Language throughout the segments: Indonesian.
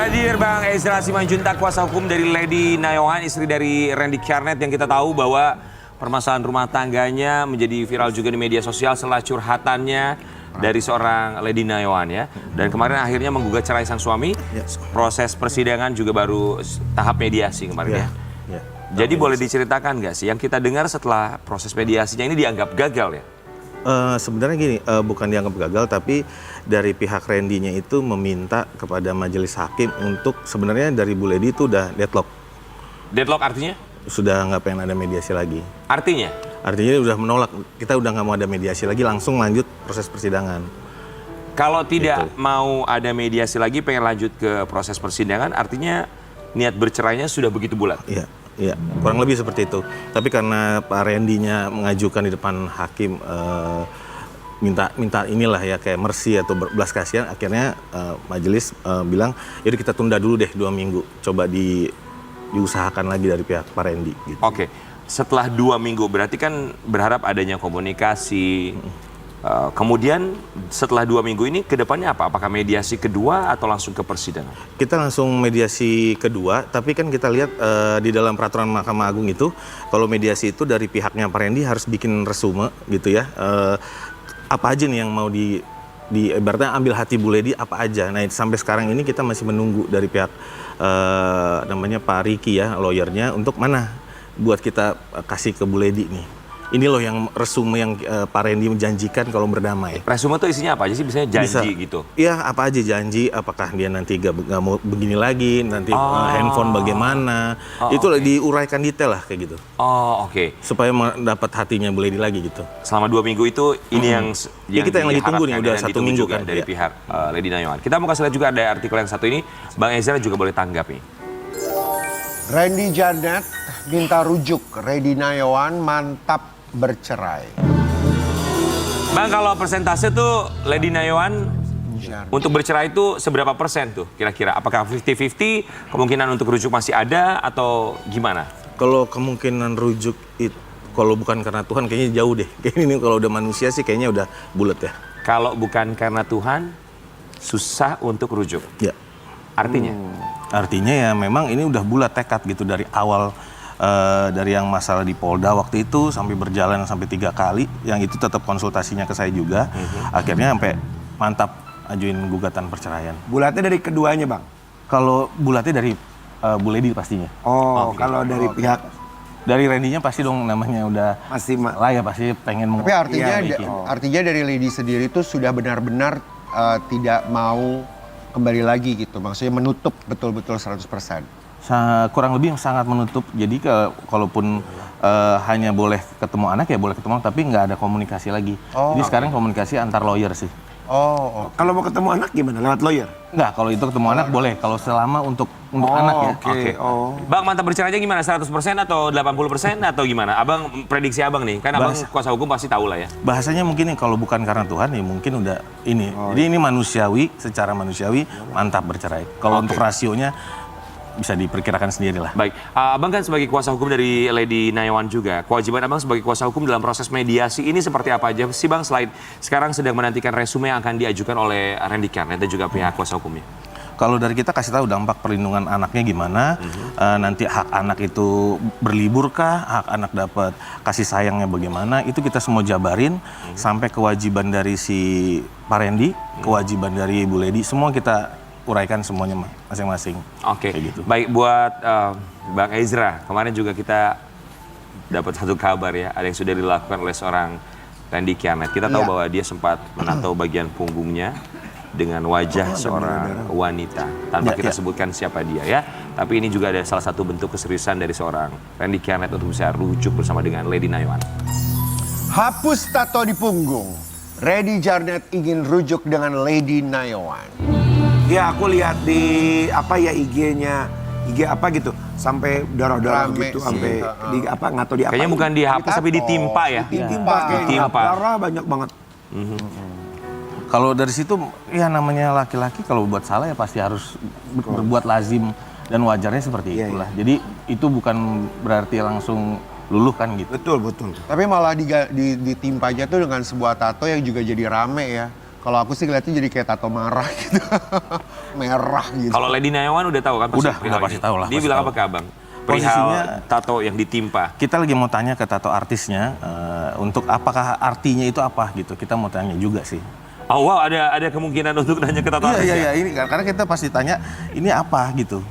hadir Bang Ezra Simanjuntak, kuasa hukum dari Lady Nayohan, istri dari Randy Kjarnet, yang kita tahu bahwa permasalahan rumah tangganya menjadi viral juga di media sosial setelah curhatannya dari seorang Lady Nayohan ya. Dan kemarin akhirnya menggugat cerai sang suami. Proses persidangan juga baru tahap mediasi kemarin ya. Jadi boleh diceritakan nggak sih yang kita dengar setelah proses mediasinya ini dianggap gagal ya? Sebenarnya gini, bukan dianggap gagal, tapi dari pihak Randy-nya itu meminta kepada majelis hakim untuk sebenarnya dari Bu Lady itu udah deadlock. Deadlock artinya? Sudah nggak pengen ada mediasi lagi. Artinya? Artinya udah menolak, kita udah nggak mau ada mediasi lagi, langsung lanjut proses persidangan. Kalau tidak mau ada mediasi lagi, pengen lanjut ke proses persidangan, artinya niat bercerainya sudah begitu bulat? Iya, kurang lebih seperti itu. Tapi karena Pak Randy-nya mengajukan di depan hakim minta inilah ya kayak mercy atau belas kasihan, akhirnya majelis bilang, yaudah kita tunda dulu deh 2 minggu, coba diusahakan lagi dari pihak Pak Randy. Gitu. Oke, setelah 2 minggu berarti kan berharap adanya komunikasi. Kemudian setelah 2 minggu ini ke depannya apa? Apakah mediasi kedua atau langsung ke persidangan? Kita langsung mediasi kedua, tapi kan kita lihat di dalam peraturan Mahkamah Agung itu, kalau mediasi itu dari pihaknya Pak Randy harus bikin resume gitu ya. Apa aja nih yang mau di ibaratnya ambil hati Bu Lady apa aja. Nah sampai sekarang ini kita masih menunggu dari pihak namanya Pak Riki ya, lawyernya, untuk mana buat kita kasih ke Bu Lady nih. Ini loh yang resume yang Pak Randy menjanjikan kalau berdamai. Resume itu isinya apa aja sih? Biasanya janji gitu? Iya, apa aja janji, apakah dia nanti gak mau begini lagi, nanti handphone bagaimana. Itu diuraikan detail lah kayak gitu. Supaya mendapat hatinya Bu Lady lagi gitu. Selama 2 minggu itu ini yang kita yang lagi tunggu nih, udah 1 minggu kan. Dari pihak Lady Nayohan. Kita mau kasih lihat juga ada artikel yang satu ini, Bang Ezra juga boleh tanggap nih. Randy Kjarnet minta rujuk, Lady Nayohan mantap bercerai. Bang, kalau persentase tuh Lady Nayohan untuk bercerai itu seberapa persen tuh kira-kira? Apakah 50-50, kemungkinan untuk rujuk masih ada atau gimana? Kalau kemungkinan rujuk itu, kalau bukan karena Tuhan kayaknya jauh deh. Kayaknya ini kalau udah manusia sih kayaknya udah bulat ya. Kalau bukan karena Tuhan, susah untuk rujuk? Ya. Artinya? Artinya ya memang ini udah bulat tekad gitu dari awal. Dari yang masalah di Polda waktu itu sampai berjalan sampai 3 kali, yang itu tetap konsultasinya ke saya juga. Akhirnya sampai mantap ajuin gugatan perceraian. Bulatnya dari keduanya Bang? Kalau bulatnya dari Bu Lady pastinya. Kalau dari pihak dari Randy-nya pasti dong, namanya udah pasti lah ya, pasti pengen. Tapi artinya dari Lady sendiri itu sudah benar-benar tidak mau kembali lagi gitu. Maksudnya menutup betul-betul 100%. Kurang lebih sangat menutup. Jadi kalaupun hanya boleh ketemu anak ya boleh ketemu, tapi nggak ada komunikasi lagi. Jadi sekarang komunikasi antar lawyer sih. Kalau mau ketemu anak gimana? Lewat lawyer? Nggak, kalau itu ketemu anak boleh. Kalau selama untuk anak ya. Bang, mantap bercerainya gimana? 100% atau 80% atau gimana? Abang, prediksi abang nih, kan abang kuasa hukum pasti tahu lah ya. Bahasanya mungkin kalau bukan karena Tuhan ya mungkin udah ini. Jadi ini manusiawi, secara manusiawi mantap bercerai. Kalau untuk rasionya bisa diperkirakan sendiri lah. Baik, abang kan sebagai kuasa hukum dari Lady Nayohan juga. Kewajiban abang sebagai kuasa hukum dalam proses mediasi ini seperti apa aja sih Bang? Selain sekarang sedang menantikan resume yang akan diajukan oleh Randy Kjarnet dan juga pihak kuasa hukumnya. Kalau dari kita kasih tahu dampak perlindungan anaknya gimana, nanti hak anak itu berliburkah, hak anak dapat kasih sayangnya bagaimana, itu kita semua jabarin sampai kewajiban dari si Pak Randy, kewajiban dari Bu Lady, semua kita uraikan semuanya masing-masing. Gitu. Baik, buat Bang Ezra, kemarin juga kita dapat satu kabar ya, ada yang sudah dilakukan oleh seorang Randy Kjarnet. Kita tahu bahwa dia sempat menato bagian punggungnya dengan wajah seorang wanita, tanpa kita sebutkan siapa dia ya. Tapi ini juga ada salah satu bentuk keseriusan dari seorang Randy Kjarnet untuk bisa rujuk bersama dengan Lady Nayohan. Hapus tato di punggung, Randy Kjarnet ingin rujuk dengan Lady Nayohan. Ya aku lihat di IG-nya, IG apa gitu, sampai darah-darah gitu, sampai di apa nggak tahu di apa. Kayaknya bukan dihapus tapi ditimpa ya. Ditimpa. Darah banyak banget. Kalau dari situ ya namanya laki-laki kalau buat salah ya pasti harus berbuat lazim dan wajarnya seperti itulah. Jadi itu bukan berarti langsung luluh kan gitu. Betul. Tapi malah ditimpa aja tuh dengan sebuah tato yang juga jadi rame ya. Kalau aku sih ngeliatnya jadi kayak tato marah gitu. Merah gitu. Kalau Lady Nayawan udah tahu kan? Udah perihal pasti ini? tahu lah, Dia pasti bilang tahu. apa ke abang? Posisinya- Perihal tato yang ditimpa. Kita lagi mau tanya ke tato artisnya untuk apakah artinya itu apa gitu. Kita mau tanya juga sih. Oh wow, ada kemungkinan untuk nanya ke tato artis ya? Iya, ini karena kita pasti tanya ini apa gitu.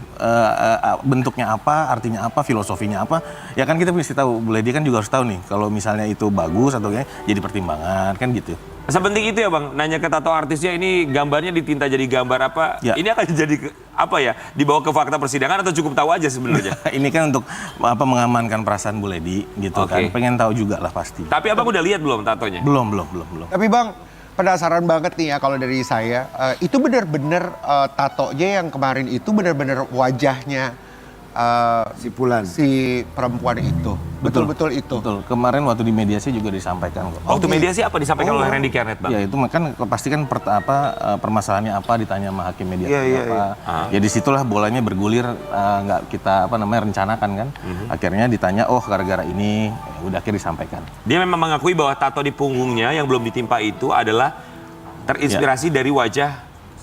Bentuknya apa, artinya apa, filosofinya apa. Ya kan kita mesti tahu, Bu Lady kan juga harus tahu nih kalau misalnya itu bagus atau enggak jadi pertimbangan kan gitu. Sepenting itu ya bang, nanya ke tato artisnya ini gambarnya ditinta jadi gambar apa? Ya. Ini akan jadi apa ya? Dibawa ke fakta persidangan atau cukup tahu aja sebenarnya? Ini kan untuk mengamankan perasaan Bu Lady gitu Oke. kan. Pengen tahu juga lah pasti. Tapi abang udah lihat belum tatonya? Belum. Tapi Bang, penasaran banget nih ya kalau dari saya. Itu benar-benar tatonya yang kemarin itu benar-benar wajahnya Sipulan. si perempuan itu. Betul-betul itu. Betul. Kemarin waktu di mediasi juga disampaikan kok. Waktu Oke. mediasi apa disampaikan oleh Randy Kerneth bang? Ya itu kan pasti kan permasalahannya apa ditanya sama hakim mediasi Iya, apa. Ya disitulah bolanya bergulir nggak kita rencanakan kan. Akhirnya ditanya gara-gara ini ya udah akhirnya disampaikan. Dia memang mengakui bahwa tato di punggungnya yang belum ditimpa itu adalah terinspirasi dari wajah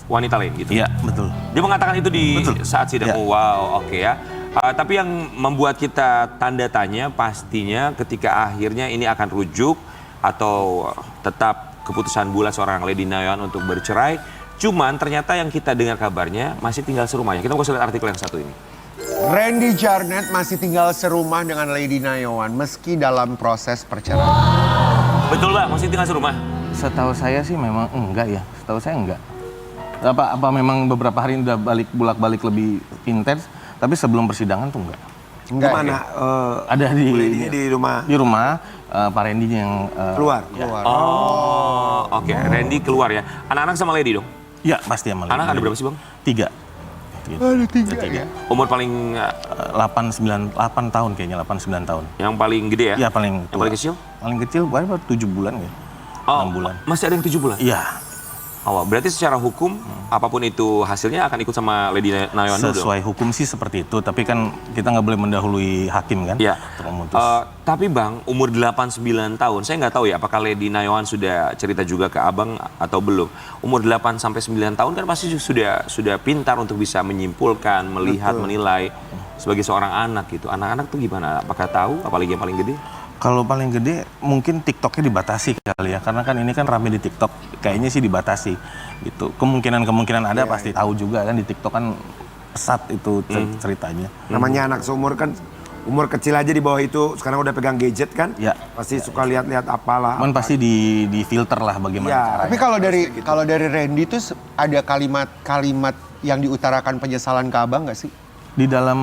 wanita lain gitu. Iya betul. Dia mengatakan itu di Betul. saat sidang. Ya. Wow, oke ya. Tapi yang membuat kita tanda tanya pastinya ketika akhirnya ini akan rujuk atau tetap keputusan bulat seorang Lady Nayawan untuk bercerai. Cuman ternyata yang kita dengar kabarnya masih tinggal serumahnya. Kita mau lihat artikel yang satu ini. Randy Kerneth masih tinggal serumah dengan Lady Nayawan meski dalam proses perceraian. Betul bang, masih tinggal serumah. Setahu saya sih memang enggak ya. Setahu saya enggak. Apa memang beberapa hari ini udah bolak-balik lebih intens, tapi sebelum persidangan tuh enggak. Enggak. Kemana? Ada di di rumah di rumah Pak Randy yang keluar. Keluar. Oh, oke. Randy keluar ya. Anak-anak sama Lady dong? Ya pasti sama Anak ada Lady. berapa sih bang? 3. Gitu. Ada tiga. Ada 3. Umur paling 8 tahun kayaknya, 8-9 tahun. yang paling gede ya? Iya paling Yang tua. paling kecil? Paling kecil baru 7 bulan ya. Oh, 6 bulan. masih ada yang 7 bulan? Iya. Oh, berarti secara hukum apapun itu hasilnya akan ikut sama Lady Nayawan dulu dong? Sesuai hukum sih seperti itu, tapi kan kita nggak boleh mendahului hakim kan Iya. untuk memutus. Tapi bang, umur 89 tahun, saya nggak tahu ya apakah Lady Nayawan sudah cerita juga ke abang atau belum. Umur 8-9 tahun kan pasti sudah pintar untuk bisa menyimpulkan, melihat, menilai sebagai seorang anak gitu. Anak-anak tuh gimana? Apakah tahu? Apalagi yang paling gede? Kalau paling gede mungkin TikToknya dibatasi kali ya, karena kan ini kan rame di TikTok, kayaknya sih dibatasi gitu. Kemungkinan ada pasti tahu juga kan di TikTok kan pesat itu ceritanya. Namanya anak seumur kan, umur kecil aja di bawah itu sekarang udah pegang gadget kan. Ya. Pasti suka lihat-lihat apalah. Cuman pasti di filter lah bagaimana Iya. caranya. Tapi kalau dari Randy tuh ada kalimat-kalimat yang diutarakan penyesalan ke abang nggak sih? Di dalam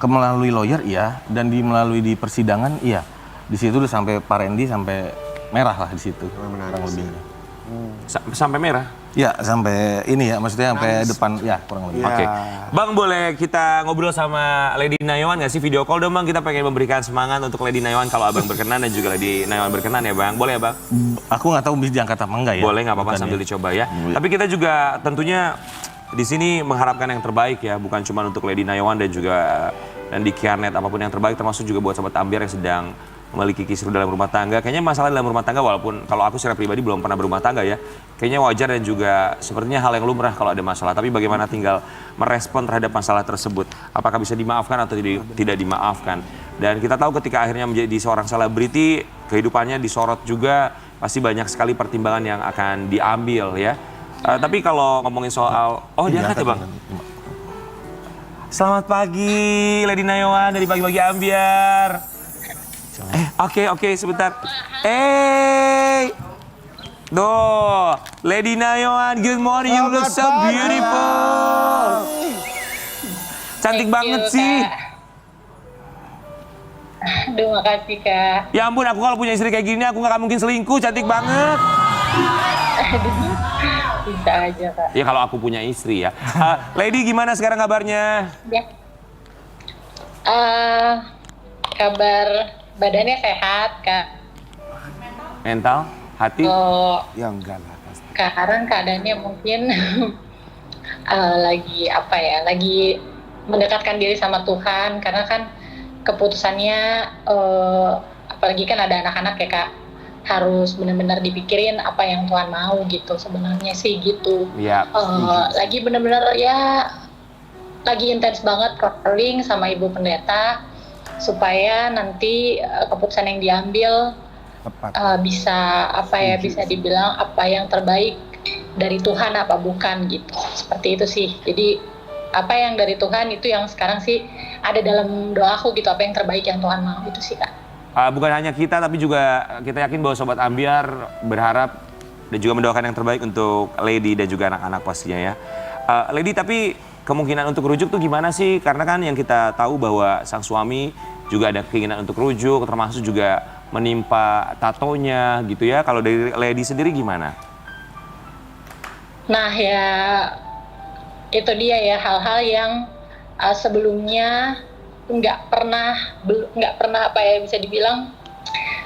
melalui lawyer iya, dan melalui di persidangan iya. Di situ udah sampai Pak Randy sampai merah lah di situ kurang lebihnya. Sampai merah? Ya sampai ini ya, maksudnya sampai depan ya kurang lebih. Iya. Oke. Bang, boleh kita ngobrol sama Lady Nayawan nggak sih? Video call dong bang, kita pengen memberikan semangat untuk Lady Nayawan kalau abang berkenan dan juga Lady Nayawan berkenan ya bang. Boleh ya bang? Aku nggak tahu bisa diangkat apa enggak ya. Boleh, nggak apa-apa Bukan sambil ya. dicoba ya. Boleh. Tapi kita juga tentunya di sini mengharapkan yang terbaik ya, bukan cuma untuk Lady Nayawan dan juga Randy Kerneth, apapun yang terbaik termasuk juga buat sobat Ambiar yang sedang memiliki kisruh dalam rumah tangga. Kayaknya masalah dalam rumah tangga, walaupun kalau aku secara pribadi belum pernah berumah tangga ya, kayaknya wajar dan juga sepertinya hal yang lumrah kalau ada masalah. Tapi bagaimana tinggal merespon terhadap masalah tersebut, apakah bisa dimaafkan atau tidak dimaafkan. Dan kita tahu ketika akhirnya menjadi seorang selebriti, kehidupannya disorot juga, pasti banyak sekali pertimbangan yang akan diambil ya. Tapi kalau ngomongin soal, dia angkat ya bang? Selamat pagi Lady Nayawan dari Pagi-Pagi Ambiar. Oke, sebentar. Duh, Lady Nayawan, good morning, you look so Selamat pagi. beautiful. Cantik Thank banget you, sih. Kak. Aduh, makasih Kak. Ya ampun, aku kalau punya istri kayak gini, aku gak mungkin selingkuh, cantik banget. Bisa aja Kak. Ya kalau aku punya istri ya. Lady, gimana sekarang kabarnya? Ya. Kabar badannya sehat Kak. Mental, hati? Oh, Ya enggak lah pasti. sekarang keadaannya mungkin lagi mendekatkan diri sama Tuhan karena kan keputusannya apalagi kan ada anak-anak ya Kak, harus benar-benar dipikirin apa yang Tuhan mau gitu, sebenarnya sih gitu. Iya. Lagi benar-benar ya lagi intens banget counseling sama Ibu Pendeta supaya nanti keputusan yang diambil Tepat. bisa bisa dibilang apa yang terbaik dari Tuhan apa bukan gitu, seperti itu sih. Jadi apa yang dari Tuhan itu yang sekarang sih ada dalam doaku gitu, apa yang terbaik yang Tuhan mau itu sih Kak. Bukan hanya kita, tapi juga kita yakin bahwa Sobat Ambiar berharap dan juga mendoakan yang terbaik untuk Lady dan juga anak-anak pastinya ya. Lady, tapi kemungkinan untuk rujuk tuh gimana sih? Karena kan yang kita tahu bahwa sang suami juga ada keinginan untuk rujuk, termasuk juga menimpa tatonya gitu ya. Kalau dari Lady sendiri gimana? Nah ya itu dia ya, hal-hal yang sebelumnya nggak pernah apa ya bisa dibilang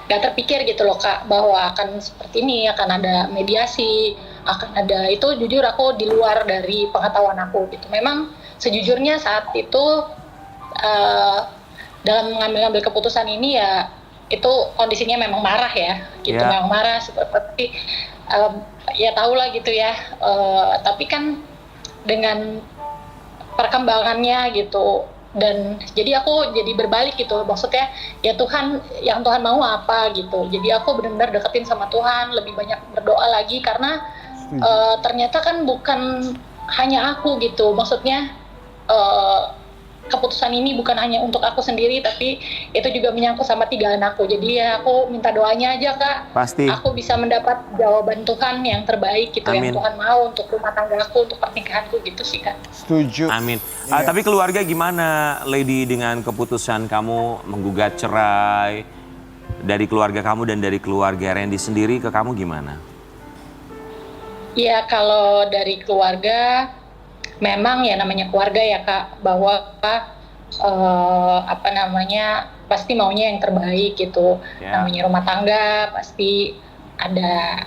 nggak terpikir gitu loh Kak, bahwa akan seperti ini, akan ada mediasi, akan ada itu. Jujur aku di luar dari pengetahuan aku gitu. Memang sejujurnya saat itu dalam mengambil keputusan ini ya itu kondisinya memang marah ya gitu, memang marah seperti ya tahulah gitu ya. Tapi kan dengan perkembangannya gitu, dan jadi aku jadi berbalik gitu, maksudnya ya Tuhan, yang Tuhan mau apa gitu. Jadi aku benar-benar deketin sama Tuhan, lebih banyak berdoa lagi karena ternyata kan bukan hanya aku gitu, maksudnya keputusan ini bukan hanya untuk aku sendiri, tapi itu juga menyangkut sama 3 anakku. Jadi ya aku minta doanya aja Kak. Pasti. Aku bisa mendapat jawaban Tuhan yang terbaik gitu, Amin. yang Tuhan mau untuk rumah tanggaku, untuk pernikahanku gitu sih Kak. Setuju. Amin. Tapi keluarga gimana, Lady, dengan keputusan kamu menggugat cerai? Dari keluarga kamu dan dari keluarga Randy sendiri ke kamu gimana? Ya kalau dari keluarga, memang ya namanya keluarga ya Kak, bahwa pasti maunya yang terbaik gitu. Namanya rumah tangga pasti ada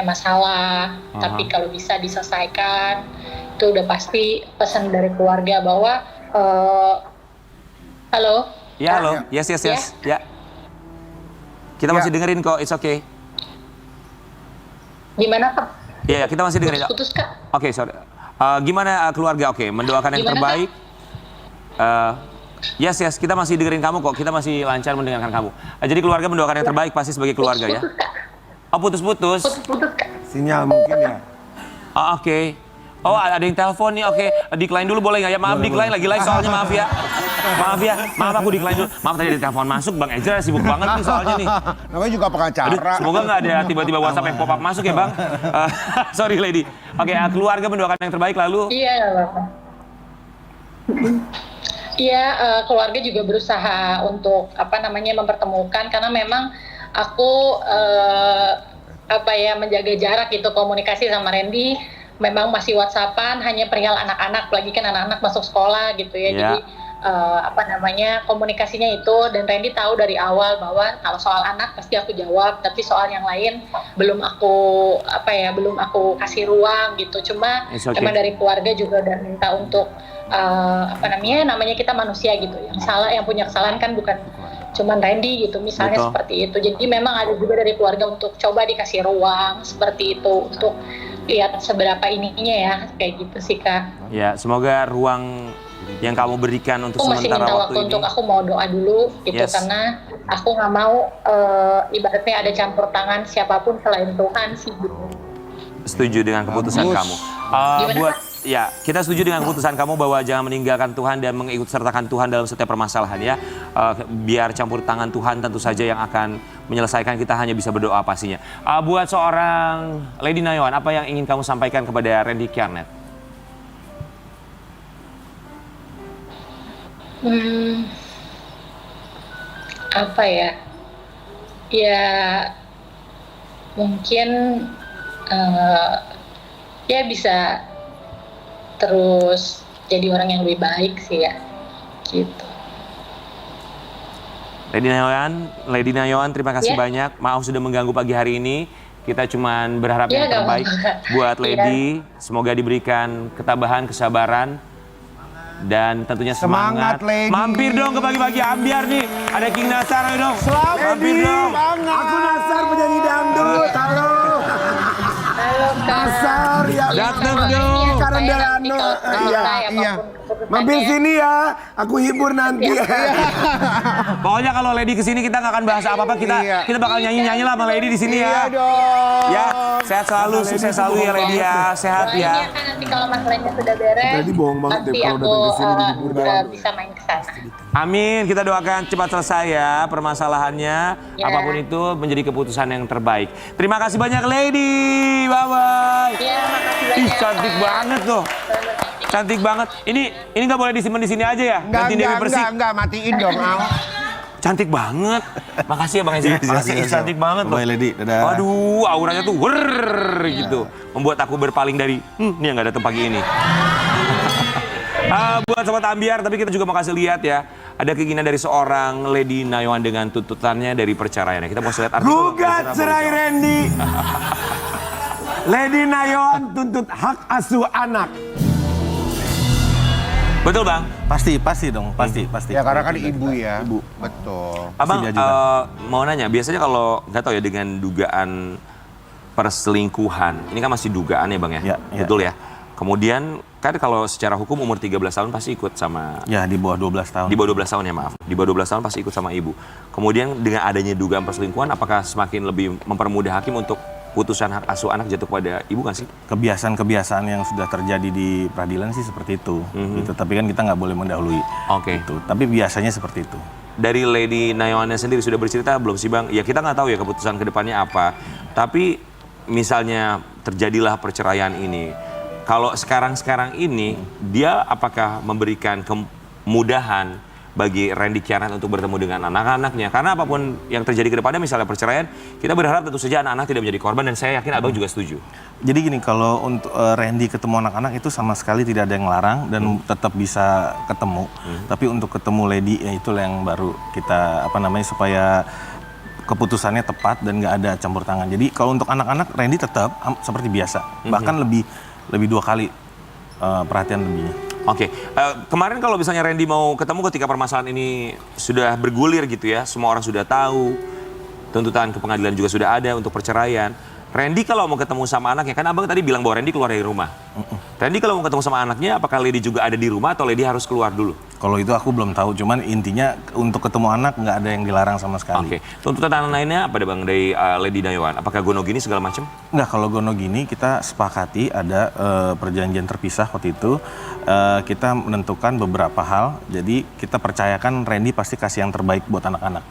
masalah, tapi kalau bisa diselesaikan itu udah pasti pesan dari keluarga bahwa halo. Ya, halo. Yes. Ya. Kita masih dengerin kok, it's okay. Gimana Kak? Ya, kita masih dengerin. Putus Kak. Oke, sorry. Gimana keluarga? Oke, mendoakan yang Gimana, terbaik. Yes, kita masih dengerin kamu kok. Kita masih lancar mendengarkan kamu. Jadi keluarga mendoakan yang terbaik pasti sebagai keluarga ya. Putus Kak. Oh, putus-putus. Putus Kak. Sinyal mungkin ya. Oh, oke. Oh, ada yang telepon nih. Oke, decline dulu boleh nggak ya? Maaf, decline lagi live soalnya, maaf ya. Maaf aku decline dulu. Maaf tadi ada telepon masuk, Bang Ezra sibuk banget nih soalnya nih. Namanya juga pengacara. Aduh, semoga nggak ada tiba-tiba WhatsApp yang pop up masuk ya, Bang. Sorry, Lady. Oke, keluarga mendoakan yang terbaik lalu. Iya, Bapak. Iya, keluarga juga berusaha untuk mempertemukan, karena memang aku menjaga jarak gitu, komunikasi sama Randy memang masih WhatsAppan, hanya perihal anak-anak, lagi kan anak-anak masuk sekolah gitu ya. Jadi komunikasinya itu, dan Randy tahu dari awal bahwa kalau soal anak pasti aku jawab, tapi soal yang lain belum aku kasih ruang gitu. Cuma emang dari keluarga juga udah minta untuk namanya kita manusia gitu, yang punya kesalahan kan bukan cuman Randy gitu misalnya. Betul. Seperti itu. Jadi memang ada juga dari keluarga untuk coba dikasih ruang seperti itu, untuk lihat seberapa ininya ya, kayak gitu sih Kak. Ya, semoga ruang yang kamu berikan untuk sementara waktu ini. Untuk aku mau doa dulu gitu, karena aku nggak mau ibaratnya ada campur tangan siapapun selain Tuhan sih gitu. Setuju dengan keputusan kamu. Kita setuju dengan keputusan kamu bahwa jangan meninggalkan Tuhan dan mengikut sertakan Tuhan dalam setiap permasalahan ya. Biar campur tangan Tuhan tentu saja yang akan menyelesaikan, kita hanya bisa berdoa pastinya. Buat seorang Lady Nayawan, apa yang ingin kamu sampaikan kepada Randy Kjarnet? Apa ya? Ya mungkin ya bisa terus jadi orang yang lebih baik sih ya, gitu. Lady Nayawan, terima kasih banyak. Maaf sudah mengganggu pagi hari ini. Kita cuman berharap yang terbaik buat Lady. Semoga diberikan ketabahan, kesabaran, Dan tentunya semangat. Semangat, Lady. Mampir dong ke Bagi-Bagi Ambiar nih. Ada King Nasar, ayo dong. Mampir dong. Aku Nasar penyanyi dangdut. Halo. Halo Kak. Nasar ya. Dateng Doain ya, dong. supaya Karena nanti Delano. kalau selesai Iya. apapun keputusannya. Mampir sini ya. Aku hibur nanti. Pokoknya kalau Lady kesini kita nggak akan bahas apa-apa. Iya. Kita bakal nyanyi-nyanyi lah sama Lady di sini ya. Iya dong. Ya, sehat selalu, sukses selalu ya Lady ya. Sehat Doain ya. ya kan nanti kalau masalahnya sudah beres, Tadi bohong banget nanti deh kalau aku datang ke sini dihibur doang. bisa main ke sana. Amin, kita doakan cepat selesai ya permasalahannya. Ya. Apapun itu menjadi keputusan yang terbaik. Terima kasih banyak Lady. Bye-bye. Iya, makasih banyak. Ih, cantik Kak. banget loh. Cantik banget. Ini nggak boleh disimpan di sini aja ya? Ganti Dewi Persik. Enggak, matiin dong, Al. Cantik banget. Makasih ya Bang Ezra. Makasih, cantik banget loh. Bye Lady, dadah. Waduh, auranya tuh gitu. Membuat aku berpaling dari, ini yang nggak datang pagi ini. Buat Sobat Ambiar, tapi kita juga mau kasih lihat ya. Ada keinginan dari seorang Lady Nayohan dengan tuntutannya dari perceraiannya. Kita mau lihat artikel. Gugat cerai Randy. Lady Nayohan tuntut hak asuh anak. Betul Bang? Pasti dong, pasti. Ya karena kan ibu ya. Betul. Abang dia juga. mau nanya, biasanya kalau nggak tahu ya dengan dugaan perselingkuhan, ini kan masih dugaan ya Bang ya? Ya, ya. Betul ya? Kemudian kan kalau secara hukum umur 13 tahun pasti ikut sama, Ya, di bawah 12 tahun. di bawah 12 tahun ya maaf, di bawah 12 tahun pasti ikut sama ibu. Kemudian dengan adanya dugaan perselingkuhan, apakah semakin lebih mempermudah hakim untuk putusan hak asuh anak jatuh kepada ibu kan sih? Kebiasaan-kebiasaan yang sudah terjadi di peradilan sih seperti itu. Gitu. Tapi kan kita nggak boleh mendahului. Oke. Gitu. Tapi biasanya seperti itu. Dari Lady Nayohannya sendiri sudah bercerita belum sih Bang? Ya kita nggak tahu ya keputusan kedepannya apa. Tapi misalnya terjadilah perceraian ini, kalau sekarang ini dia apakah memberikan kemudahan bagi Randy Kjarnet untuk bertemu dengan anak-anaknya? Karena apapun yang terjadi kedepannya, misalnya perceraian, kita berharap tentu saja anak-anak tidak menjadi korban dan saya yakin Abang juga setuju. Jadi gini, kalau untuk Randy ketemu anak-anak itu sama sekali tidak ada yang larang dan tetap bisa ketemu. Tapi untuk ketemu Lady ya itulah yang baru kita supaya keputusannya tepat dan nggak ada campur tangan. Jadi kalau untuk anak-anak Randy tetap seperti biasa, bahkan lebih 2 kali perhatian lebihnya. Oke, kemarin kalau misalnya Randy mau ketemu ketika permasalahan ini sudah bergulir gitu ya, semua orang sudah tahu, tuntutan ke pengadilan juga sudah ada untuk perceraian. Randy kalau mau ketemu sama anaknya, kan Abang tadi bilang bahwa Randy keluar dari rumah. Randy kalau mau ketemu sama anaknya, apakah Lady juga ada di rumah atau Lady harus keluar dulu? Kalau itu aku belum tahu, cuman intinya untuk ketemu anak nggak ada yang dilarang sama sekali. Oke, tuntutan anak lainnya apa Bang dari Lady Nayohan? Apakah gono gini segala macam? Nggak, kalau gono gini kita sepakati ada perjanjian terpisah waktu itu. Kita menentukan beberapa hal, jadi kita percayakan Randy pasti kasih yang terbaik buat anak-anak.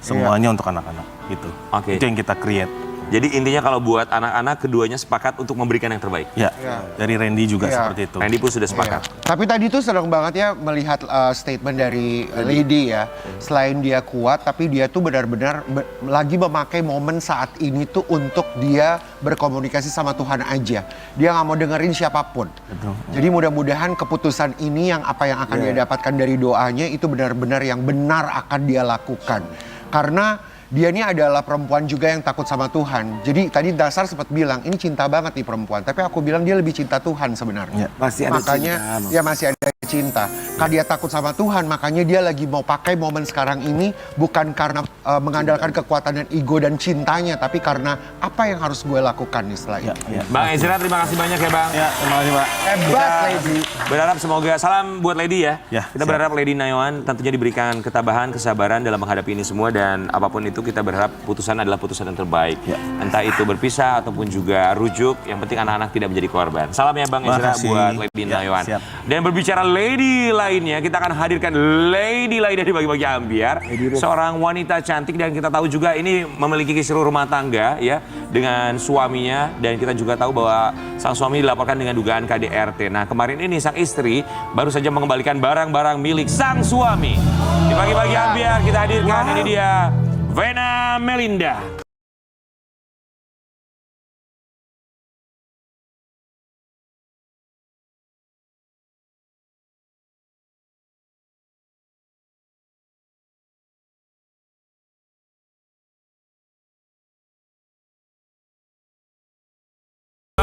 Semuanya untuk anak-anak gitu. Oke. Itu yang kita create. Jadi intinya kalau buat anak-anak keduanya sepakat untuk memberikan yang terbaik. Ya, dari Randy juga Ya. seperti itu. Randy pun sudah sepakat. Tapi tadi tuh senang banget ya melihat statement dari Lady ya. Selain dia kuat, tapi dia tuh benar-benar lagi memakai momen saat ini tuh untuk dia berkomunikasi sama Tuhan aja. Dia nggak mau dengerin siapapun. Betul. Jadi mudah-mudahan keputusan ini yang apa yang akan dia dapatkan dari doanya itu benar-benar yang benar akan dia lakukan. Karena dia ini adalah perempuan juga yang takut sama Tuhan. Jadi tadi Dasar sempat bilang, ini cinta banget nih perempuan. Tapi aku bilang dia lebih cinta Tuhan sebenarnya. Ya. Masih ada Makanya cinta, ya masih ada cinta. Karena dia takut sama Tuhan, makanya dia lagi mau pakai momen sekarang ini bukan karena mengandalkan kekuatan dan ego dan cintanya, tapi karena apa yang harus gue lakukan nih setelah Ya, itu. ya. Bang Ezra, terima kasih banyak ya Bang. Ya, terima kasih Pak. Hebat Lady. Berharap semoga salam buat Lady ya. Ya, Kita siap. berharap Lady Nayohan tentunya diberikan ketabahan, kesabaran dalam menghadapi ini semua dan apapun itu kita berharap putusan adalah putusan yang terbaik. Ya. Entah itu berpisah ataupun juga rujuk, yang penting anak-anak tidak menjadi korban. Salam ya Bang Ezra Makasih. buat Lady Ya, Nayohan. siap. Dan berbicara Lady lainnya, kita akan hadirkan Lady lain dari Bagi-Bagi Ambiar, seorang wanita cantik dan kita tahu juga ini memiliki kisruh rumah tangga ya dengan suaminya dan kita juga tahu bahwa sang suami dilaporkan dengan dugaan KDRT. Nah kemarin ini sang istri baru saja mengembalikan barang-barang milik sang suami. Di Bagi-Bagi Ambiar kita hadirkan ini dia Vena Melinda.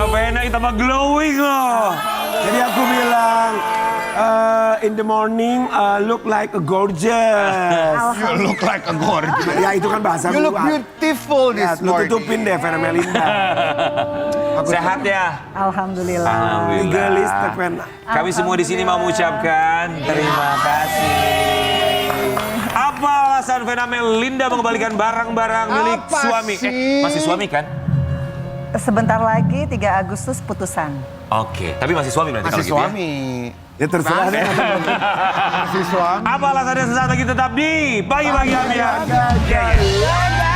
Vena itu tambah glowing loh. Jadi aku bilang, In the morning look like a gorgeous. You look like a gorgeous. Ya itu kan bahasa You look luar. beautiful Ya, this lu morning. tutupin deh Vera Melinda. Sehat ya? Alhamdulillah. Alhamdulillah. Gelis tepen. Kami semua di sini mau mengucapkan terima kasih. Apa alasan Vena Melinda mengembalikan barang-barang milik Apa suami? sih? Masih suami kan? Sebentar lagi 3 Agustus putusan. Oke, tapi masih suami berarti Masih kalau gitu ya? suami. Ya terserah deh. Masih suami. Apa alasannya sesaat lagi tetap di Pagi-Pagi Ambiar. Ada.